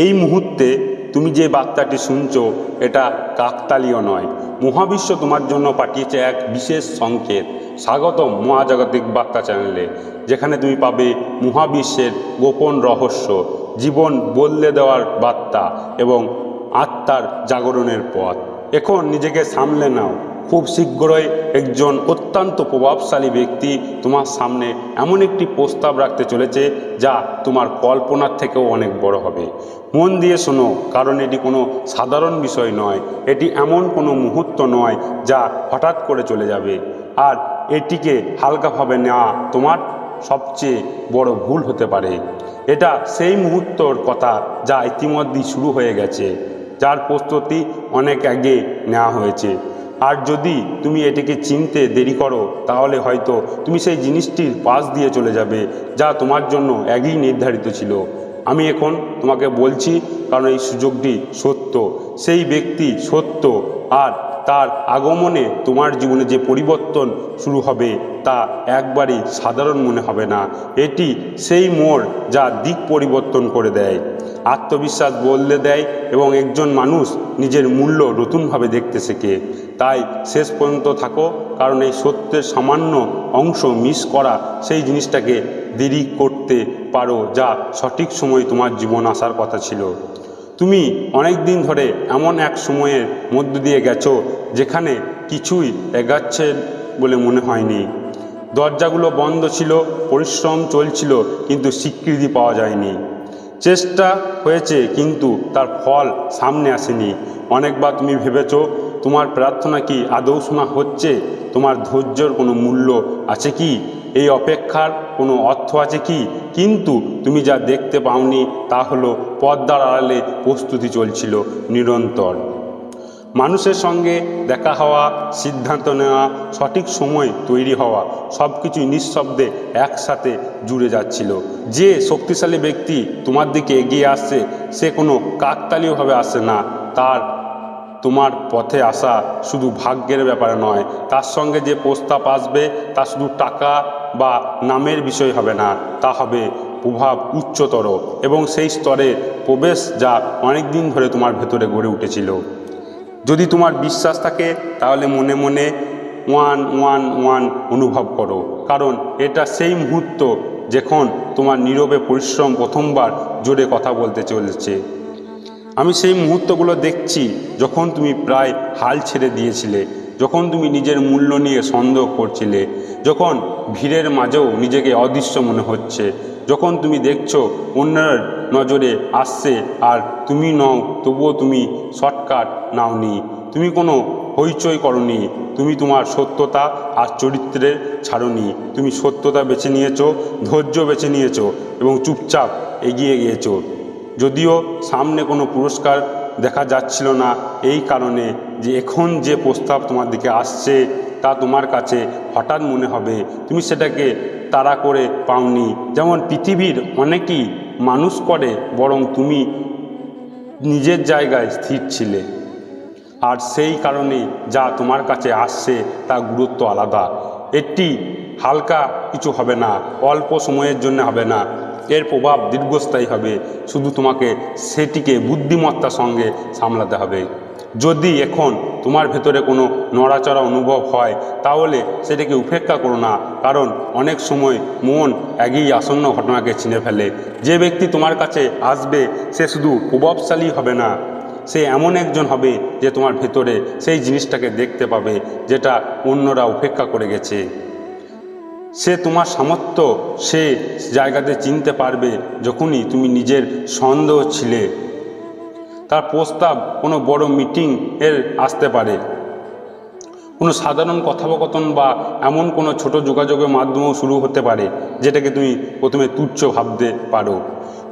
এই মুহূর্তে তুমি যে বার্তাটি শুনছো এটা কাকতালীয় নয়। মহাবিশ্ব তোমার জন্য পাঠিয়েছে এক বিশেষ সংকেত। স্বাগতম মহাজাগতিক বার্তা চ্যানেলে, যেখানে তুমি পাবে মহাবিশ্বের গোপন রহস্য, জীবন বদলে দেওয়ার বার্তা এবং আত্মার জাগরণের পথ। এখন নিজেকে সামলে নাও। খুব শীঘ্রই একজন অত্যন্ত প্রভাবশালী ব্যক্তি তোমার সামনে এমন একটি প্রস্তাব রাখতে চলেছে যা তোমার কল্পনার থেকেও অনেক বড় হবে। মন দিয়ে শোনো, কারণ এটি কোনো সাধারণ বিষয় নয়। এটি এমন কোনো মুহূর্ত নয় যা হঠাৎ করে চলে যাবে, আর এটিকে হালকাভাবে নেওয়া তোমার সবচেয়ে বড় ভুল হতে পারে। এটা সেই মুহূর্তর কথা যা ইতিমধ্যেই শুরু হয়ে গেছে, যার প্রস্তুতি অনেক আগে নেওয়া হয়েছে। আর যদি তুমি এটিকে চিনতে দেরি করো, তাহলে হয়তো তুমি সেই জিনিসটির পাশ দিয়ে চলে যাবে যা তোমার জন্য আগেই নির্ধারিত ছিল। আমি এখন তোমাকে বলছি, কারণ এই সুযোগটি সত্য, সেই ব্যক্তি সত্য, আর তার আগমনে তোমার জীবনে যে পরিবর্তন শুরু হবে তা একবারই সাধারণ মনে হবে না। এটি সেই মোড় যা দিক পরিবর্তন করে দেয়, আত্মবিশ্বাস বদলে দেয় এবং একজন মানুষ নিজের মূল্য নতুনভাবে দেখতে শেখে। তাই শেষ পর্যন্ত থাকো, কারণ এই সত্যের সামান্য অংশ মিস করা সেই জিনিসটাকে দেরি করতে পারো যা সঠিক সময় তোমার জীবন আসার কথা ছিল। তুমি অনেক দিন ধরে এমন এক সময়ের মধ্য দিয়ে গেছো যেখানে কিছুই এগাচ্ছে বলে মনে হয়নি। দরজাগুলো বন্ধ ছিল, পরিশ্রম চলছিল, কিন্তু স্বীকৃতি পাওয়া যায়নি। চেষ্টা হয়েছে, কিন্তু তার ফল সামনে আসেনি। অনেকবার তুমি ভেবেছো তোমার প্রার্থনা কি আদৌ শোনা হচ্ছে? তোমার ধৈর্যের কোনো মূল্য আছে কি? এই অপেক্ষার কোনো অর্থ আছে কি? কিন্তু তুমি যা দেখতে পাওনি তা হলো পর্দার আড়ালে প্রস্তুতি চলছিল নিরন্তর। মানুষের সঙ্গে দেখা হওয়া, সিদ্ধান্ত নেওয়া, সঠিক সময় তৈরি হওয়া, সব কিছুই নিঃশব্দে একসাথে জুড়ে যাচ্ছিল। যে শক্তিশালী ব্যক্তি তোমার দিকে এগিয়ে আসছে সে কোনো কাকতালীয়ভাবে আসে না। তার তোমার পথে আসা শুধু ভাগ্যের ব্যাপারে নয়, তার সঙ্গে যে প্রস্তাব আসবে তা শুধু টাকা বা নামের বিষয় হবে না, তা হবে প্রভাব উচ্চতর এবং সেই স্তরে প্রবেশ যা অনেক দিন ধরে তোমার ভেতরে গড়ে উঠেছিল। যদি তোমার বিশ্বাস থাকে তাহলে মনে মনে 111 অনুভব করো, কারণ এটা সেই মুহূর্ত যখন তোমার নীরবে পরিশ্রম প্রথমবার জোরে কথা বলতে চলেছে। আমি সেই মুহূর্তগুলো দেখছি যখন তুমি প্রায় হাল ছেড়ে দিয়েছিলে, যখন তুমি নিজের মূল্য নিয়ে সন্দেহ করছিলে, যখন ভিড়ের মাঝেও নিজেকে অদৃশ্য মনে হচ্ছে, যখন তুমি দেখছো অন্যের নজরে আসছে আর তুমি নও, তবুও তুমি শর্টকাট নাওনি, তুমি কোনো হইচই করনি, তুমি তোমার সত্যতা আর চরিত্রের ছাড়নি। তুমি সত্যতা বেছে নিয়েছো, ধৈর্য বেছে নিয়েছো এবং চুপচাপ এগিয়ে গিয়েছো। যদিও সামনে কোনো পুরস্কার দেখা যাচ্ছিল না, এই কারণে যে এখন যে প্রস্তাব তোমার দিকে আসছে তা তোমার কাছে হঠাৎ মনে হবে তুমি সেটাকে তাড়া করে পাওনি, যেমন পৃথিবীর অনেকেই মানুষ করে, বরং তুমি নিজের জায়গায় স্থির ছিলে। আর সেই কারণে যা তোমার কাছে আসছে তা গুরুত্ব আলাদা। এটি হালকা কিছু হবে না, অল্প সময়ের জন্য হবে না, এর প্রভাব দীর্ঘস্থায়ী হবে। শুধু তোমাকে সেটিকে বুদ্ধিমত্তার সঙ্গে সামলাতে হবে। যদি এখন তোমার ভেতরে কোনো নড়াচড়া অনুভব হয় তাহলে সেটাকে উপেক্ষা করো না, কারণ অনেক সময় মন আগেই আসন্ন ঘটনাকে চিনে ফেলে। যে ব্যক্তি তোমার কাছে আসবে সে শুধু প্রভাবশালী হবে না, সে এমন একজন হবে যে তোমার ভেতরে সেই জিনিসটাকে দেখতে পাবে যেটা অন্যরা উপেক্ষা করে গেছে। সে তোমার সামর্থ্য সে জায়গাতে চিনতে পারবে যখনই তুমি নিজের সন্দেহ ছিলে। তার প্রস্তাব কোনো বড় মিটিং এর আসতে পারে, কোনো সাধারণ কথোপকথন বা এমন কোনো ছোট যোগাযোগের মাধ্যমেও শুরু হতে পারে যেটাকে তুমি প্রথমে তুচ্ছ ভাবতে পারো।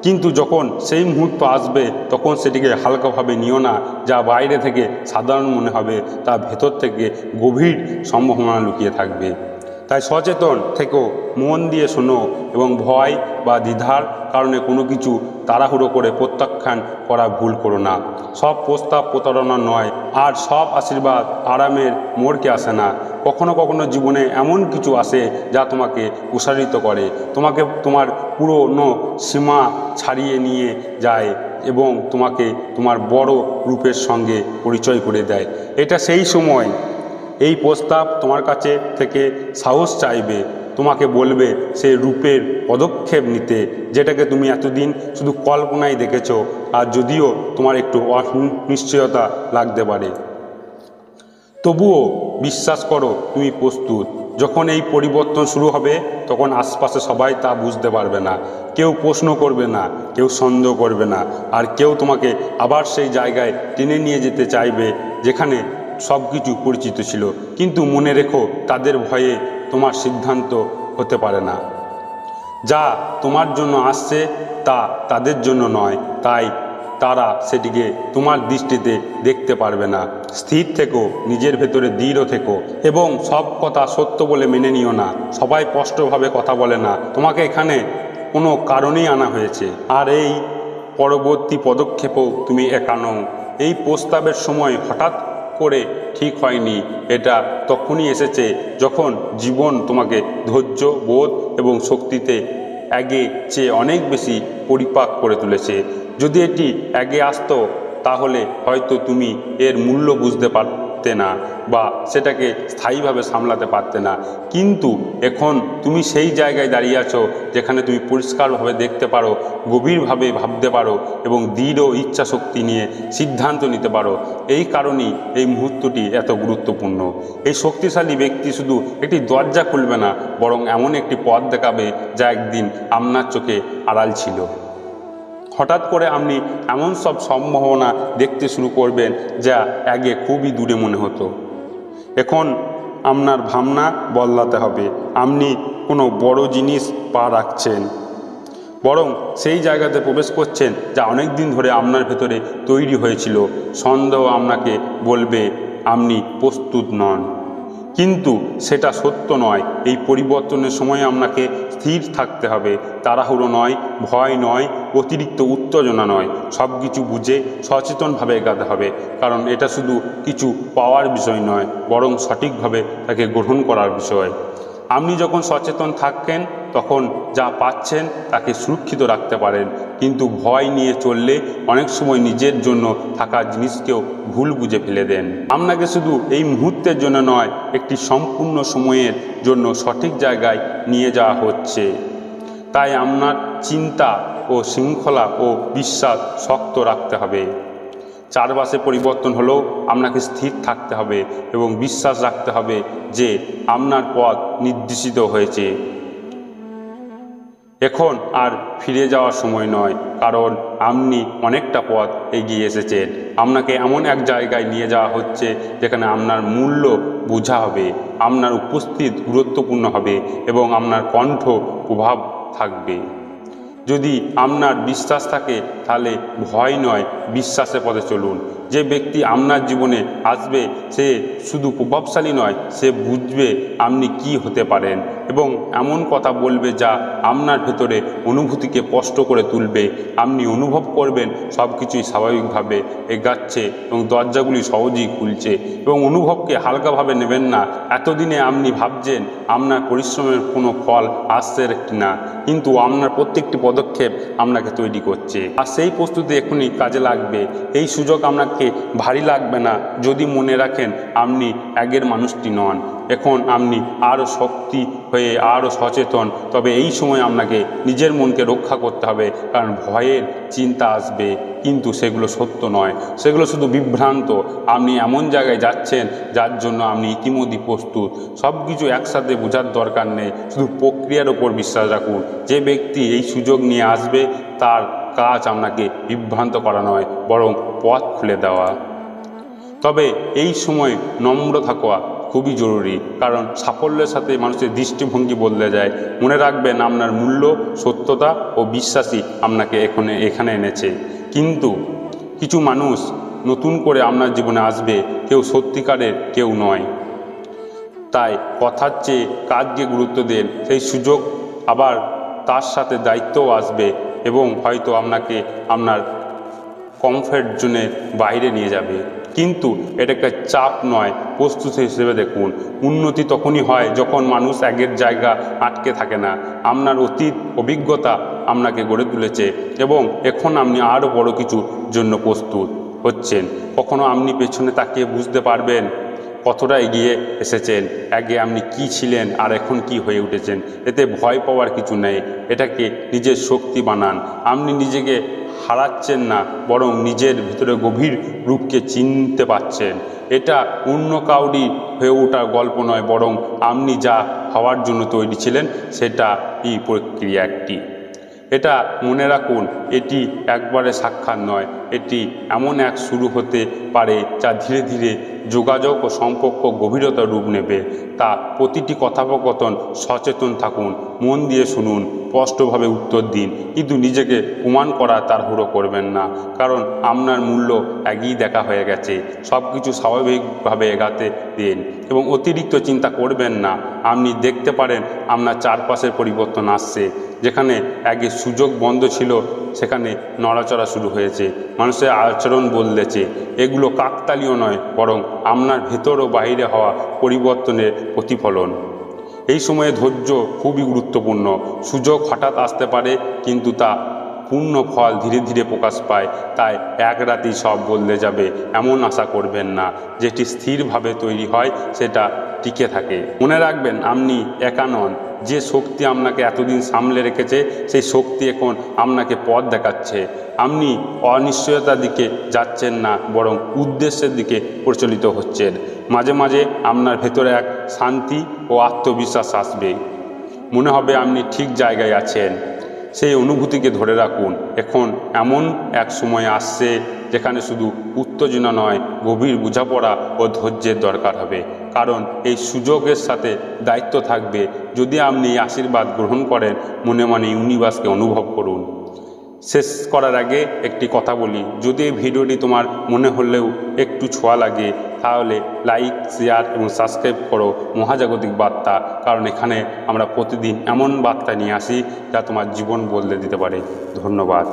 কিন্তু যখন সেই মুহূর্ত আসবে তখন সেটিকে হালকাভাবে নিও না। যা বাইরে থেকে সাধারণ মনে হবে তা ভেতর থেকে গভীর সম্ভাবনা লুকিয়ে থাকবে। তাই সচেতন থেকেও মন দিয়ে শোনো এবং ভয় বা দ্বিধার কারণে কোনো কিছু তাড়াহুড়ো করে প্রত্যাখ্যান করা ভুল করো না। সব প্রস্তাব প্রতারণা নয়, আর সব আশীর্বাদ আরামের মোড়কে আসে না। কখনো কখনো জীবনে এমন কিছু আসে যা তোমাকে প্রসারিত করে, তোমাকে তোমার পুরনো সীমা ছাড়িয়ে নিয়ে যায় এবং তোমাকে তোমার বড় রূপের সঙ্গে পরিচয় করে দেয়। এটা সেই সময় এই প্রস্তাব তোমার কাছে থেকে সাহস চাইবে, তোমাকে বলবে সেই রূপের পদক্ষেপ নিতে যেটাকে তুমি এতদিন শুধু কল্পনায় দেখেছো। আর যদিও তোমার একটু অনিশ্চয়তা লাগতে পারে, তবুও বিশ্বাস করো তুমি প্রস্তুত। যখন এই পরিবর্তন শুরু হবে তখন আশপাশে সবাই তা বুঝতে পারবে না, কেউ প্রশ্ন করবে না, কেউ সন্দেহ করবে না, আর কেউ তোমাকে আবার সেই জায়গায় টেনে নিয়ে যেতে চাইবে যেখানে সব কিছু পরিচিত ছিল। কিন্তু মনে রেখো, তাদের ভয়ে তোমার সিদ্ধান্ত হতে পারে না। যা তোমার জন্য আসছে তা তাদের জন্য নয়, তাই তারা সেটিকে তোমার দৃষ্টিতে দেখতে পারবে না। স্থির থেকো, নিজের ভেতরে দৃঢ় থেকো এবং সব কথা সত্য বলে মেনে নিও না। সবাই স্পষ্টভাবে কথা বলে না, তোমাকে এখানে কোনো কারণেই আনা হয়েছে। আর এই পরবর্তী পদক্ষেপও তুমি একা নও। এই প্রস্তাবের সময় হঠাৎ করে ঠিক হয়নি, এটা তখনই এসেছে যখন জীবন তোমাকে ধৈর্য, বোধ এবং শক্তিতে আগে চেয়ে অনেক বেশি পরিপাক করে তুলেছে। যদি এটি আগে আসতো তাহলে হয়তো তুমি এর মূল্য বুঝতে পারতে না বা সেটাকে স্থায়ীভাবে সামলাতে পারতে না। কিন্তু এখন তুমি সেই জায়গায় দাঁড়িয়ে আছো যেখানে তুমি পরিষ্কারভাবে দেখতে পারো, গভীরভাবে ভাবতে পারো এবং দৃঢ় ইচ্ছা শক্তি নিয়ে সিদ্ধান্ত নিতে পারো। এই কারণেই এই মুহূর্তটি এত গুরুত্বপূর্ণ। এই শক্তিশালী ব্যক্তি শুধু একটি দরজা খুলবে না, বরং এমন একটি পথ দেখাবে যা একদিন আপনার চোখে আড়াল ছিল। হঠাৎ করে আপনি এমন সব সম্ভাবনা দেখতে শুরু করবেন যা আগে খুবই দূরে মনে হতো। এখন আপনার ভাবনা বদলাতে হবে। আপনি কোনো বড় জিনিস পা রাখছেন, বরং সেই জায়গাতে প্রবেশ করছেন যা অনেক দিন ধরে আপনার ভেতরে তৈরি হয়েছিল। সন্দেহ আপনাকে বলবে আপনি প্রস্তুত নন, কিন্তু সেটা সত্য নয়। এই পরিবর্তনের সময় আপনাকে স্থির থাকতে হবে, তাড়াহুড়ো নয়, ভয় নয়, অতিরিক্ত উত্তেজনা নয়। সব কিছু বুঝে সচেতনভাবে এগাতে হবে, কারণ এটা শুধু কিছু পাওয়ার বিষয় নয়, বরং সঠিকভাবে তাকে গ্রহণ করার বিষয়। আপনি যখন সচেতন থাকেন তখন যা পাচ্ছেন তাকে সুরক্ষিত রাখতে পারেন, কিন্তু ভয় নিয়ে চললে অনেক সময় নিজের জন্য থাকা জিনিসকেও ভুল বুঝে ফেলে দেন। আপনাকে শুধু এই মুহূর্তের জন্য নয়, একটি সম্পূর্ণ সময়ের জন্য সঠিক জায়গায় নিয়ে যাওয়া হচ্ছে। তাই আপনার চিন্তা ও শৃঙ্খলা ও বিশ্বাস শক্ত রাখতে হবে। চারপাশে পরিবর্তন হলেও আপনাকে স্থির থাকতে হবে এবং বিশ্বাস রাখতে হবে যে আপনার পথ নির্দেশিত হয়েছে। এখন আর ফিরে যাওয়ার সময় নয়, কারণ আপনি অনেকটা পথ এগিয়ে এসেছেন। আপনাকে এমন এক জায়গায় নিয়ে যাওয়া হচ্ছে যেখানে আপনার মূল্য বোঝা হবে, আপনার উপস্থিত গুরুত্বপূর্ণ হবে এবং আপনার কণ্ঠ প্রভাব থাকবে। যদি আপনার বিশ্বাস থাকে তাহলে ভয় নয়, বিশ্বাসের পথে চলুন। যে ব্যক্তি আপনার জীবনে আসবে সে শুধু প্রভাবশালী নয়, সে বুঝবে আপনি কি হতে পারেন এবং এমন কথা বলবে যা আপনার ভেতরে অনুভূতিকে স্পষ্ট করে তুলবে। আপনি অনুভব করবেন সব কিছুই স্বাভাবিকভাবে এগাচ্ছে এবং দরজাগুলি সহজেই খুলছে, এবং অনুভবকে হালকাভাবে নেবেন না। এতদিনে আপনি ভাবছেন আপনার পরিশ্রমের কোনো ফল আসছে না, কিন্তু আপনার প্রত্যেকটি পদক্ষেপ আপনাকে তৈরি করছে, আর সেই প্রস্তুতি এখনই কাজে লাগবে। এই সুযোগ আপনাকে ভারী লাগবে না যদি মনে রাখেন আপনি আগের মানুষটি নন। এখন আপনি আরও শক্তি হয়ে আরও সচেতন। তবে এই সময় আপনাকে নিজের মনকে রক্ষা করতে হবে, কারণ ভয়ের চিন্তা আসবে, কিন্তু সেগুলো সত্য নয়, সেগুলো শুধু বিভ্রান্ত। আপনি এমন জায়গায় যাচ্ছেন যার জন্য আপনি ইতিমধ্যে প্রস্তুত। সব কিছু একসাথে বোঝার দরকার নেই, শুধু প্রক্রিয়ার ওপর বিশ্বাস রাখুন। যে ব্যক্তি এই সুযোগ নিয়ে আসবে তার কাজ আপনাকে বিভ্রান্ত করা নয়, বরং পথ খুলে দেওয়া। তবে এই সময় নম্র থাকা খুবই জরুরি, কারণ সাফল্যের সাথে মানুষের দৃষ্টিভঙ্গি বদলে যায়। মনে রাখবেন আপনার মূল্য, সত্যতা ও বিশ্বাসই আপনাকে এখানে এনেছে। কিন্তু কিছু মানুষ নতুন করে আপনার জীবনে আসবে, কেউ সত্যিকারের, কেউ নয়। তাই কথার চেয়ে কাজকে গুরুত্ব দেন। সেই সুযোগ আবার তার সাথে দায়িত্বও আসবে এবং হয়তো আপনাকে আপনার কমফর্ট জোনের বাইরে নিয়ে যাবে, কিন্তু এটা একটা চাপ নয়, প্রস্তুতি হিসেবে দেখুন। উন্নতি তখনই হয় যখন মানুষ আগের জায়গা আটকে থাকে না। আপনার অতীত অভিজ্ঞতা আপনাকে গড়ে তুলেছে এবং এখন আপনি আরও বড় কিছুর জন্য প্রস্তুত হচ্ছেন। কখনো আপনি পেছনে তাকিয়ে বুঝতে পারবেন কতটা এগিয়ে এসেছেন, আগে আপনি কি ছিলেন আর এখন কি হয়ে উঠেছেন। এতে ভয় পাওয়ার কিছু নেই, এটাকে নিজের শক্তি বানান। আপনি নিজেকে হারাচ্ছেন না, বরং নিজের ভিতরে গভীর রূপকে চিনতে পারছেন। এটা অন্য কাউরি হয়ে ওঠার গল্প নয়, বরং আপনি যা হওয়ার জন্য তৈরি ছিলেন সেটা এই প্রক্রিয়া একটি। এটা মনে রাখুন, এটি একবারে সাক্ষাৎ নয়, এটি এমন এক শুরু হতে পারে যা ধীরে ধীরে যোগাযোগ ও সম্পর্ক গভীরতা রূপ নেবে। তা প্রতিটি কথোপকথন সচেতন থাকুন, মন দিয়ে শুনুন, স্পষ্টভাবে উত্তর দিন, কিন্তু নিজেকে প্রমাণ করা তাড়াহুড়ো করবেন না, কারণ আপনার মূল্য আগেই দেখা হয়ে গেছে। সব কিছু স্বাভাবিকভাবে এগাতে দিন এবং অতিরিক্ত চিন্তা করবেন না। আপনি দেখতে পারেন আপনার চারপাশের পরিবর্তন আসছে। যেখানে আগে সুযোগ বন্ধ ছিল সেখানে নড়াচড়া শুরু হয়েছে, মানুষের আচরণ বদলেছে। এগুলো কাকতালীয় নয়, বরং আপনার ভেতর ও বাইরে হওয়া পরিবর্তনের প্রতিফলন। এই সময়ে ধৈর্য খুবই গুরুত্বপূর্ণ। সুযোগ হঠাৎ আসতে পারে, কিন্তু তা পূর্ণ ফল ধীরে ধীরে প্রকাশ পায়। তাই এক রাতেই সব বদলে যাবে এমন আশা করবেন না। যেটি স্থিরভাবে তৈরি হয় সেটা টিকে থাকে। মনে রাখবেন, আপনি একা নন। যে শক্তি আপনাকে এতদিন সামলে রেখেছে সেই শক্তি এখন আপনাকে পথ দেখাচ্ছে। আপনি অনিশ্চয়তার দিকে যাচ্ছেন না, বরং উদ্দেশ্যের দিকে প্রচলিত হচ্ছেন। মাঝে মাঝে আপনার ভেতরে এক শান্তি ও আত্মবিশ্বাস আসবে, মনে হবে আপনি ঠিক জায়গায় আছেন। সেই অনুভূতিকে ধরে রাখুন। এখন এমন এক সময় আসছে যেখানে শুধু উত্তেজনা নয়, গভীর বোঝাপড়া ও ধৈর্যের দরকার হবে, কারণ এই সুযোগের সাথে দায়িত্ব থাকবে। যদি আপনি এই আশীর্বাদ গ্রহণ করেন, মনে মনে ইউনিভার্সকে অনুভব করুন। শেষ করার আগে একটি কথা বলি, যদি এই ভিডিওটি তোমার মনে হলেও একটু ছোঁয়া লাগে, তাহলে লাইক, শেয়ার এবং সাবস্ক্রাইব করো মহাজাগতিক বার্তা, কারণ এখানে আমরা প্রতিদিন এমন বার্তা নিয়ে আসি যা তোমার জীবন বদলে দিতে পারে। ধন্যবাদ।